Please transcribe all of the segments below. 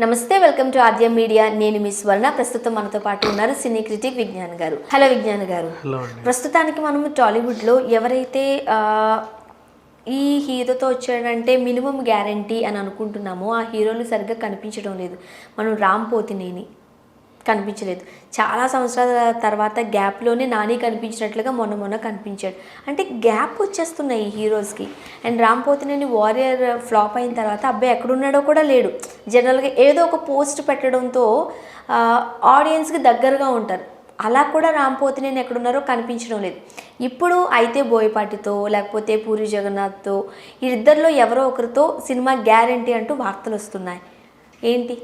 నమస్తే, welcome to Aadya media. నేను మీ స్వర్ణ. ప్రస్తుతం మనతో పాటు ఉన్నారు సినీ క్రిటిక్ విజ్ఞాన్ గారు. హలో విజ్ఞాన్ గారు. ప్రస్తుతానికి మనం టాలీవుడ్లో ఎవరైతే ఈ హీరోతో వచ్చాడంటే మినిమం గ్యారంటీ అని అనుకుంటున్నామో ఆ హీరోలు సరిగ్గా కనిపించడం లేదు. మనం రామ్ పోతినేని కనిపించలేదు. చాలా సంవత్సరాల తర్వాత గ్యాప్లోనే నాని కనిపించినట్లుగా మొన్న కనిపించాడు. అంటే గ్యాప్ వచ్చేస్తున్నాయి ఈ హీరోస్కి. And Ram Pothineni warrior flop అయిన తర్వాత అబ్బాయి ఎక్కడున్నాడో కూడా లేడు. జనరల్గా ఏదో ఒక పోస్ట్ పెట్టడంతో ఆడియన్స్కి దగ్గరగా ఉంటారు. అలా కూడా రామ్ పోతినేని ఎక్కడున్నారో కనిపించడం లేదు. ఇప్పుడు అయితే బోయపాటితో లేకపోతే పూరి జగన్నాథ్తో వీరిద్దరిలో ఎవరో ఒకరితో సినిమా గ్యారంటీ అంటూ వార్తలు వస్తున్నాయి. ఏంటి?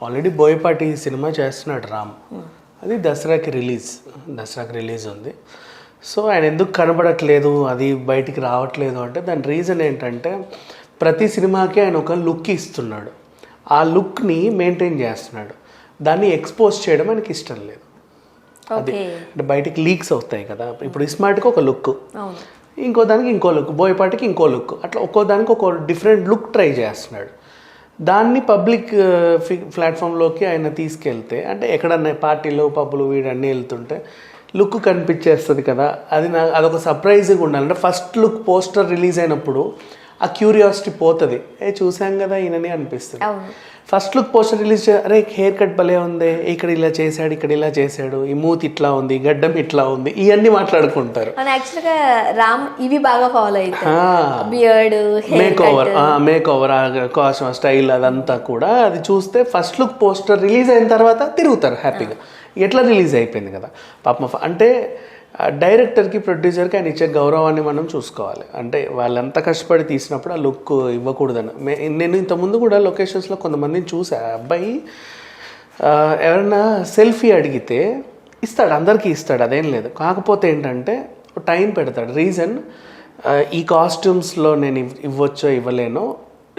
ఆల్రెడీ బోయపాటి సినిమా చేస్తున్నాడు రామ్. అది దసరాకి రిలీజ్ ఉంది. సో ఆయన ఎందుకు కనబడట్లేదు, అది బయటికి రావట్లేదు అంటే దాని రీజన్ ఏంటంటే ప్రతి సినిమాకి ఆయన ఒక లుక్ ఇస్తున్నాడు. ఆ లుక్ని మెయింటైన్ చేస్తున్నాడు. దాన్ని ఎక్స్పోజ్ చేయడం ఆయనకి ఇష్టం లేదు. అది అంటే బయటికి లీక్స్ అవుతాయి కదా. ఇప్పుడు ఇస్మార్ట్కి ఒక లుక్, ఇంకో దానికి ఇంకో లుక్, బోయపాటికి ఇంకో లుక్, అట్లా ఒక్కో దానికి ఒక డిఫరెంట్ లుక్ ట్రై చేస్తున్నాడు. దాన్ని పబ్లిక్ ప్లాట్ఫామ్లోకి ఆయన తీసుకెళ్తే అంటే ఎక్కడన్నా పార్టీలో పబ్బులు వీడన్నీ వెళ్తుంటే లుక్ కనిపించేస్తుంది కదా. అదొక సర్ప్రైజింగ్ ఉండాలి. అంటే ఫస్ట్ లుక్ పోస్టర్ రిలీజ్ అయినప్పుడు ఆ క్యూరియాసిటీ పోతుంది. చూసాం కదా ఈయనని అనిపిస్తుంది. ఫస్ట్ లుక్ పోస్టర్ రిలీజ్ అరే హెయిర్ కట్ భలే ఉంది, ఇక్కడ ఇలా చేశాడు, ఇక్కడ ఇలా చేశాడు, ఈ మూతి ఇట్లా ఉంది, గడ్డం ఇట్లా ఉంది, ఇవన్నీ మాట్లాడుకుంటారు. రామ్ ఇవి బాగా ఫాలో అవుతారు. మేక్ ఓవర్ కాస్ట్యూమ్ స్టైల్ అదంతా కూడా అది చూస్తే ఫస్ట్ లుక్ పోస్టర్ రిలీజ్ అయిన తర్వాత తిరుగుతారు హ్యాపీగా. ఎట్లా రిలీజ్ అయిపోయింది కదా పాపం. అంటే డైరెక్టర్కి ప్రొడ్యూసర్కి ఆయన ఇచ్చే గౌరవాన్ని మనం చూసుకోవాలి. అంటే వాళ్ళంతా కష్టపడి తీసినప్పుడు ఆ లుక్ ఇవ్వకూడదని. నేను ఇంతకుముందు కూడా లొకేషన్స్లో కొంతమందిని చూసా. అబ్బాయి ఎవరైనా సెల్ఫీ అడిగితే ఇస్తాడు, అందరికీ ఇస్తాడు, అదేం లేదు. కాకపోతే ఏంటంటే టైం పెడతాడు. రీజన్ ఈ కాస్ట్యూమ్స్లో నేను ఇవ్వచ్చో ఇవ్వలేనో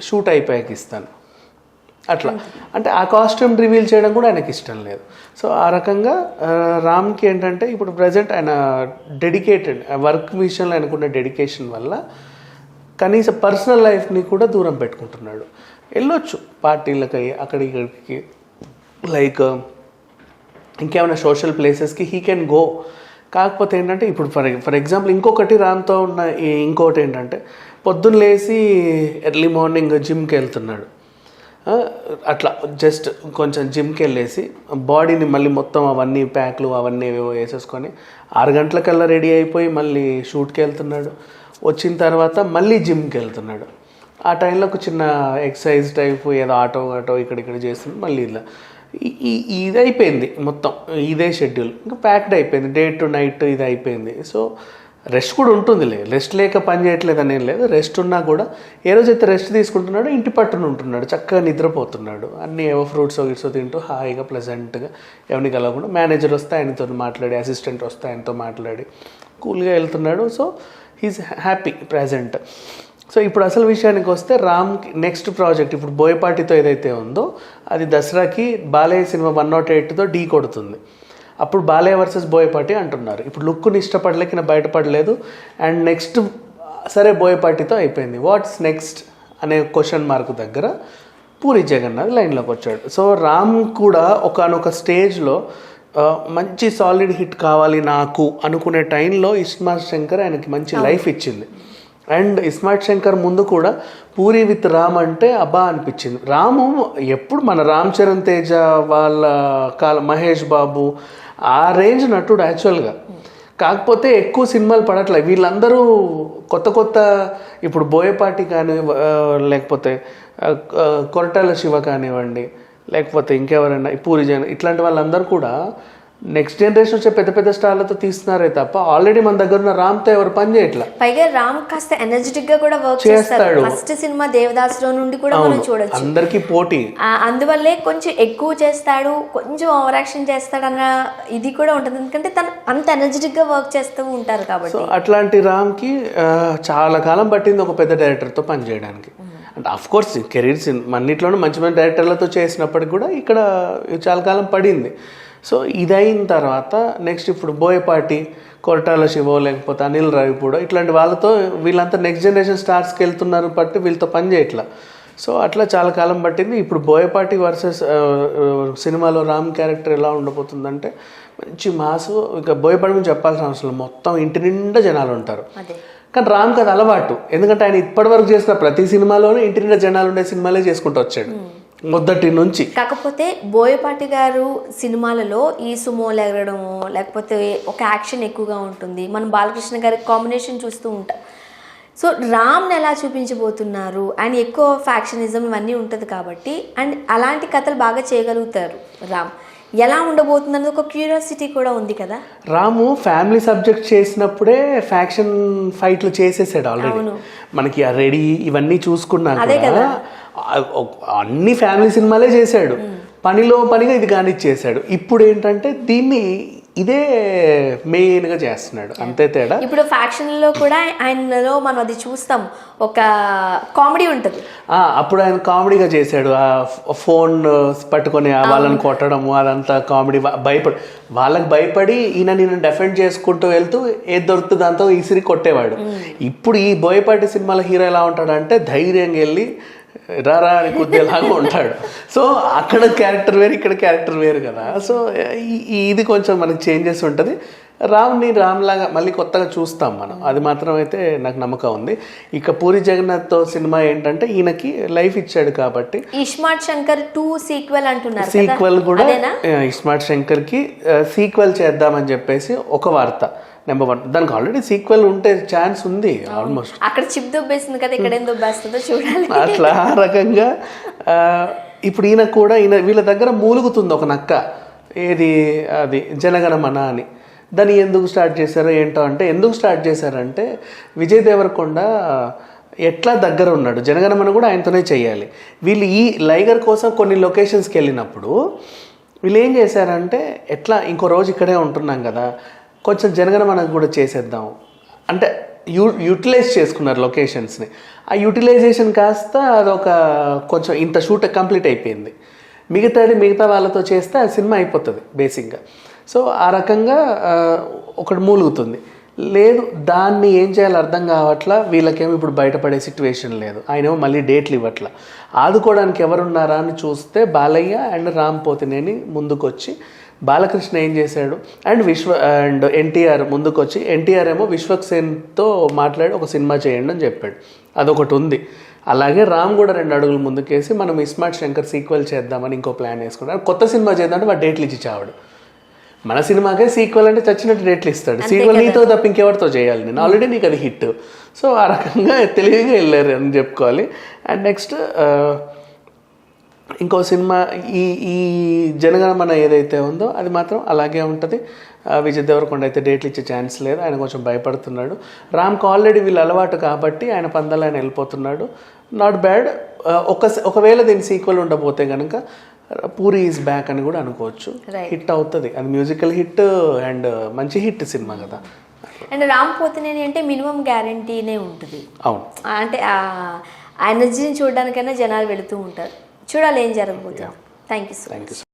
షూట్ అయిపోయాక ఇస్తాను అట్లా. అంటే ఆ కాస్ట్యూమ్ రివీల్ చేయడం కూడా ఆయనకి ఇష్టం లేదు. సో ఆ రకంగా రామ్కి ఏంటంటే ఇప్పుడు ప్రజెంట్ ఆయన డెడికేటెడ్ వర్క్ విషయంలో ఆయనకున్న డెడికేషన్ వల్ల కనీసం పర్సనల్ లైఫ్ని కూడా దూరం పెట్టుకుంటున్నాడు. వెళ్ళొచ్చు పార్టీలకి అక్కడికి, లైక్ ఇంకేమైనా సోషల్ ప్లేసెస్కి హీ కెన్ గో. కాకపోతే ఏంటంటే ఇప్పుడు ఫర్ ఎగ్జాంపుల్ ఇంకొకటి రామ్తో ఉన్న ఇంకోటి ఏంటంటే పొద్దున్న లేచి ఎర్లీ మార్నింగ్ జిమ్కి వెళ్తున్నాడు. అట్లా జస్ట్ కొంచెం జిమ్కి వెళ్ళేసి బాడీని మళ్ళీ మొత్తం అవన్నీ ప్యాక్లు అవన్నీ ఏవో వేసేసుకొని 6 గంటలకల్లా రెడీ అయిపోయి మళ్ళీ షూట్కి వెళ్తున్నాడు. వచ్చిన తర్వాత మళ్ళీ జిమ్కి వెళ్తున్నాడు. ఆ టైంలో ఒక చిన్న ఎక్సర్సైజ్ టైప్ ఏదో ఆటో ఇక్కడ చేస్తుంది. మళ్ళీ ఇలా ఇది అయిపోయింది మొత్తం. ఇదే షెడ్యూల్ ఇంకా ప్యాక్డ్ అయిపోయింది. డే టు నైట్ ఇది అయిపోయింది. సో రెస్ట్ కూడా ఉంటుందిలే, రెస్ట్ లేక పని చేయట్లేదు అనేం లేదు. రెస్ట్ ఉన్నా కూడా ఏ రోజైతే రెస్ట్ తీసుకుంటున్నాడో ఇంటి పట్టున ఉంటున్నాడు, చక్కగా నిద్రపోతున్నాడు. అన్నీ ఏవో ఫ్రూట్స్ గిట్సో తింటూ హాయిగా ప్లెజెంట్గా ఎవరిని కలగకుండా మేనేజర్ వస్తే ఆయనతో మాట్లాడి, అసిస్టెంట్ వస్తే ఆయనతో మాట్లాడి కూల్గా వెళ్తున్నాడు. So he's happy present. So ఇప్పుడు అసలు విషయానికి వస్తే రామ్కి నెక్స్ట్ ప్రాజెక్ట్ ఇప్పుడు బోయపాటితో ఏదైతే ఉందో అది దసరాకి బాలయ్య సినిమా 108తో ఢీ కొడుతుంది. అప్పుడు బాలయ్య వర్సెస్ బోయపాటి అంటున్నారు. ఇప్పుడు లుక్ని ఇష్టపడలేక నా బయటపడలేదు. అండ్ నెక్స్ట్ సరే బోయపాటితో అయిపోయింది, వాట్స్ నెక్స్ట్ అనే క్వశ్చన్ మార్క్ దగ్గర పూరి జగన్నాథ్ లైన్లోకి వచ్చాడు. సో రామ్ కూడా ఒకనొక స్టేజ్లో మంచి సాలిడ్ హిట్ కావాలి నాకు అనుకునే టైంలో ఇస్మార్ట్ శంకర్ ఆయనకి మంచి లైఫ్ ఇచ్చింది. అండ్ ఇస్మార్ట్ శంకర్ ముందు కూడా పూరి విత్ రామ్ అంటే అబ్బా అనిపించింది. రాము ఎప్పుడు మన రామ్ చరణ్ తేజ వాళ్ళ మహేష్ బాబు ఆ రేంజ్ నటుడు యాక్చువల్గా. కాకపోతే ఎక్కువ సినిమాలు పడట్లే. వీళ్ళందరూ కొత్త ఇప్పుడు బోయపాటి కానీ లేకపోతే కొరటాల శివ కానివ్వండి, లేకపోతే ఇంకెవరైనా పూరి జగన్, ఇట్లాంటి వాళ్ళందరూ కూడా నెక్స్ట్ జనరేషన్ వచ్చే పెద్ద స్టార్లతో తీస్తున్నారే తప్ప ఆల్రెడీ మన దగ్గర ఉన్న రామ్తో ఎవరు పని చేయట్లా. పైగా రామ్ కాస్త ఎనర్జెటిక్ గా కూడా వర్క్ చేస్తాడు. ఫస్ట్ సినిమా దేవదాసులో నుండి కూడా మనం చూడొచ్చు. అందరికి పోటీ, అందువల్లే కొంచెం ఎక్కువ చేస్తాడు, కొంచెం ఓవర్ యాక్షన్ చేస్తాడు అన్న ఇది కూడా ఉంటుంది. ఎందుకంటే తను అంత ఎనర్జెటిక్ గా వర్క్ చేస్తూ ఉంటారు కాబట్టి. సో అట్లాంటి రామ్కి చాలా కాలం పట్టింది ఒక పెద్ద డైరెక్టర్తో పనిచేయడానికి. అంటే అఫ్ కోర్స్ కెరీర్ అన్నిట్లోనూ మంచి డైరెక్టర్లతో చేసినప్పటికి కూడా ఇక్కడ చాలా కాలం పడింది. సో ఇదైన తర్వాత నెక్స్ట్ ఇప్పుడు బోయపాటి, కొరటాల శివ, లేకపోతే అనిల్ రావిపూడ, ఇట్లాంటి వాళ్ళతో వీళ్ళంతా నెక్స్ట్ జనరేషన్ స్టార్స్కి వెళ్తున్నారు బట్టి వీళ్ళతో పని చేయట్లా. సో అట్లా చాలా కాలం పట్టింది. ఇప్పుడు బోయపాటి వర్సెస్ సినిమాలో రామ్ క్యారెక్టర్ ఎలా ఉండబోతుందంటే మంచి మాసు. ఇక బోయపాటి గురించి చెప్పాల్సిన అవసరం మొత్తం ఇంటి నిండా జనాలు ఉంటారు. కానీ రామ్కి అది అలవాటు, ఎందుకంటే ఆయన ఇప్పటివరకు చేసిన ప్రతి సినిమాలోనూ ఇంటి నిండా జనాలు ఉండే సినిమాలే చేసుకుంటూ వచ్చాడు మొదటి నుంచి. కాకపోతే బోయపాటి గారు సినిమాలలో ఈ సుమోలు ఎగరడము లేకపోతే ఒక యాక్షన్ ఎక్కువగా ఉంటుంది. మనం బాలకృష్ణ గారి కాంబినేషన్ చూస్తూ ఉంటాం. సో రామ్ని ఎలా చూపించబోతున్నారు, ఆయన ఎక్కువ ఫ్యాక్షనిజం ఇవన్నీ ఉంటుంది కాబట్టి, అండ్ అలాంటి కథలు బాగా చేయగలుగుతారు రామ్. ఎలా ఉండబోతుంది అనేది ఒక క్యూరియాసిటీ కూడా ఉంది కదా. రాము ఫ్యామిలీ సబ్జెక్ట్ చేసినప్పుడే ఫ్యాక్షన్ ఫైట్లు చేసేసాడు ఆల్రెడీ. మనకి ఆ రెడీ ఇవన్నీ చూసుకున్నా కూడా అన్ని ఫ్యామిలీ సినిమాలే చేశాడు. పనిలో పనిగా ఇది కానిచ్చేసాడు. ఇప్పుడు ఏంటంటే దీన్ని ఇదే మెయిన్గా చేస్తున్నాడు, అంతే తేడా. ఇప్పుడు ఫ్యాక్షన్లో కూడా ఆయనలో మనం అది చూస్తాం, ఒక కామెడీ ఉంటుంది. అప్పుడు ఆయన కామెడీగా చేశాడు. ఆ ఫోన్ పట్టుకొని వాళ్ళని కొట్టడము అదంతా కామెడీ. వాళ్ళకి భయపడి ఈయన నేను డిఫెండ్ చేసుకుంటూ వెళ్తూ ఏది దొరుకుతుంది దాంతో ఈసిరి కొట్టేవాడు. ఇప్పుడు ఈ బోయపాటి సినిమాలో హీరో ఎలా ఉంటాడంటే ధైర్యంగా వెళ్ళి రారా అని కొద్దిలాగా ఉంటాడు. సో అక్కడ క్యారెక్టర్ వేరు, ఇక్కడ క్యారెక్టర్ వేరు కదా. సో ఇది కొంచెం మనకి చేంజెస్ ఉంటుంది. రామ్ని రామ్లాగా మళ్ళీ కొత్తగా చూస్తాం మనం, అది మాత్రం అయితే నాకు నమ్మకం ఉంది. ఇక పూరి జగన్నాథ్తో సినిమా ఏంటంటే ఈయనకి లైఫ్ ఇచ్చాడు కాబట్టి ఇస్మార్ట్ శంకర్ 2 సీక్వెల్ అంటున్నారు. సీక్వెల్ కూడా ఇస్మార్ట్ శంకర్కి సీక్వెల్ చేద్దామని చెప్పేసి ఒక వార్త. నెంబర్ 1 దానికి ఆల్రెడీ సీక్వెల్ ఉంటే ఛాన్స్ ఉంది ఆల్మోస్ట్. అక్కడ చిప్ దొబ్బేస్తుంది కదా, ఇక్కడ ఏం దొబ్బేస్తుందో చూడాలి. అట్లా ఆ రకంగా ఇప్పుడు ఈయన కూడా వీళ్ళ దగ్గర మూలుగుతుంది ఒక నక్క, ఏది అది జనగణమన అని. దాన్ని ఎందుకు స్టార్ట్ చేశారో ఏంటో అంటే, ఎందుకు స్టార్ట్ చేశారంటే విజయ్ దేవరకొండ ఎట్లా దగ్గర ఉన్నాడు, జనగణమన కూడా ఆయనతోనే చేయాలి. వీళ్ళు ఈ లైగర్ కోసం కొన్ని లొకేషన్స్కి వెళ్ళినప్పుడు వీళ్ళు ఏం చేశారంటే, ఎట్లా ఇంకో రోజు ఇక్కడే ఉంటున్నాం కదా, కొంచెం జనగణమన కూడా చేసేద్దాం అంటే యూటిలైజ్ చేసుకున్నారు లొకేషన్స్ని. ఆ యూటిలైజేషన్ కాస్త అదొక కొంచెం ఇంత షూట్ కంప్లీట్ అయిపోయింది. మిగతా వాళ్ళతో చేస్తే ఆ సినిమా అయిపోతుంది బేసిక్గా. సో ఆ రకంగా ఒకటి మూలుగుతుంది. లేదు దాన్ని ఏం చేయాలో అర్థం కావట్లా. వీళ్ళకేమో ఇప్పుడు బయటపడే సిచ్యువేషన్ లేదు. ఆయనేమో మళ్ళీ డేట్లు ఇవ్వట్లా. ఆదుకోవడానికి ఎవరున్నారా అని చూస్తే బాలయ్య అండ్ రామ్ పోతినేని ముందుకొచ్చి, బాలకృష్ణ ఏం చేశాడు అండ్ ఎన్టీఆర్ ముందుకొచ్చి, ఎన్టీఆర్ ఏమో విశ్వక్సేన్తో మాట్లాడి ఒక సినిమా చేయండి అని చెప్పాడు. అదొకటి ఉంది. అలాగే రామ్ కూడా 2 అడుగులు ముందుకేసి మనం ఇస్మార్ట్ శంకర్ సీక్వెల్ చేద్దామని ఇంకో ప్లాన్ వేసుకున్నాడు. కొత్త సినిమా చేద్దామంటే వాడు డేట్లు ఇచ్చి చావాడు. మన సినిమాకే సీక్వెల్ అంటే చచ్చినట్టు డేట్లు ఇస్తాడు. సీక్వెల్ నీతో తప్ప ఇంకెవరితో చేయాలి, నేను ఆల్రెడీ నీకు అది హిట్. సో ఆ రకంగా తెలివిగా వెళ్ళారు అని చెప్పుకోవాలి. అండ్ నెక్స్ట్ ఇంకో సినిమా ఈ జనగణమన ఏదైతే ఉందో అది మాత్రం అలాగే ఉంటుంది. విజయ్ దేవరకొండ అయితే డేట్లు ఇచ్చే ఛాన్స్ లేదు, ఆయన కొంచెం భయపడుతున్నాడు. రామ్కి ఆల్రెడీ వీళ్ళు అలవాటు కాబట్టి ఆయన పందాలు ఆయన వెళ్ళిపోతున్నాడు. Not bad. ఒకవేళ దీని సీక్వెల్ ఉండబోతే కనుక పూరి ఈజ్ బ్యాక్ అని కూడా అనుకోవచ్చు. హిట్ అవుతుంది, అది మ్యూజికల్ హిట్ అండ్ మంచి హిట్ సినిమా కదా. అండ్ రామ్ పోతినేని అంటే మినిమం గ్యారంటీనే ఉంటుంది. అవును, అంటే ఆ ఎనర్జీని చూడడానికైనా జనాలు వెళుతూ ఉంటారు. చూడాలి ఏం జరగబోతుంది. Thank you so much.